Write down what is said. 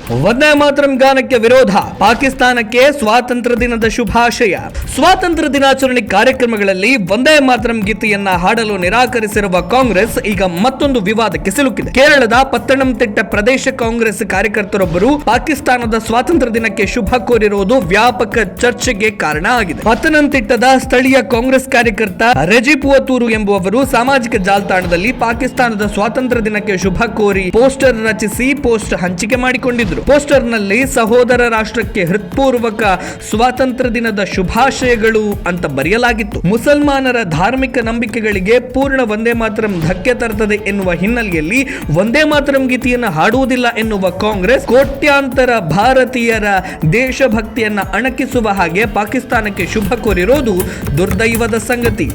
ವಂದೇ ಮಾತರಂ ಗಾನಕ್ಕೆ ವಿರೋಧ, ಪಾಕಿಸ್ತಾನಕ್ಕೆ ಸ್ವಾತಂತ್ರ್ಯ ದಿನದ ಶುಭಾಶಯ. ಸ್ವಾತಂತ್ರ್ಯ ದಿನಾಚರಣೆ ಕಾರ್ಯಕ್ರಮಗಳಲ್ಲಿ ವಂದೇ ಮಾತರಂ ಗೀತೆಯನ್ನ ಹಾಡಲು ನಿರಾಕರಿಸಿರುವ ಕಾಂಗ್ರೆಸ್ ಈಗ ಮತ್ತೊಂದು ವಿವಾದಕ್ಕೆ ಸಿಲುಕಿದೆ. ಕೇರಳದ ಪತ್ತನಂತಿಟ್ಟ ಪ್ರದೇಶ ಕಾಂಗ್ರೆಸ್ ಕಾರ್ಯಕರ್ತರೊಬ್ಬರು ಪಾಕಿಸ್ತಾನದ ಸ್ವಾತಂತ್ರ್ಯ ದಿನಕ್ಕೆ ಶುಭ ಕೋರಿರುವುದು ವ್ಯಾಪಕ ಚರ್ಚೆಗೆ ಕಾರಣ ಆಗಿದೆ. ಪತ್ತನಂತಿಟ್ಟದ ಸ್ಥಳೀಯ ಕಾಂಗ್ರೆಸ್ ಕಾರ್ಯಕರ್ತ ರೆಜಿಪುವತೂರು ಎಂಬುವವರು ಸಾಮಾಜಿಕ ಜಾಲತಾಣದಲ್ಲಿ ಪಾಕಿಸ್ತಾನದ ಸ್ವಾತಂತ್ರ್ಯ ದಿನಕ್ಕೆ ಶುಭ ಕೋರಿ ಪೋಸ್ಟರ್ ರಚಿಸಿ ಪೋಸ್ಟ್ ಹಂಚಿಕೆ ಮಾಡಿಕೊಂಡಿದ್ದರು. ಪೋಸ್ಟರ್ ನಲ್ಲಿ ಸಹೋದರ ರಾಷ್ಟ್ರಕ್ಕೆ ಹೃತ್ಪೂರ್ವಕ ಸ್ವಾತಂತ್ರ್ಯ ದಿನದ ಶುಭಾಶಯಗಳು ಅಂತ ಬರೆಯಲಾಗಿತ್ತು. ಮುಸಲ್ಮಾನರ ಧಾರ್ಮಿಕ ನಂಬಿಕೆಗಳಿಗೆ ಪೂರ್ಣ ವಂದೇ ಮಾತರಂ ಧಕ್ಕೆ ತರುತ್ತದೆ ಎನ್ನುವ ಹಿನ್ನೆಲೆಯಲ್ಲಿ ವಂದೇ ಮಾತರಂ ಗೀತೆಯನ್ನು ಹಾಡುವುದಿಲ್ಲ ಎನ್ನುವ ಕಾಂಗ್ರೆಸ್ ಕೋಟ್ಯಾಂತರ ಭಾರತೀಯರ ದೇಶಭಕ್ತಿಯನ್ನ ಅಣಕಿಸುವ ಹಾಗೆ ಪಾಕಿಸ್ತಾನಕ್ಕೆ ಶುಭ ಕೋರಿರೋದು ದುರ್ದೈವದ ಸಂಗತಿ.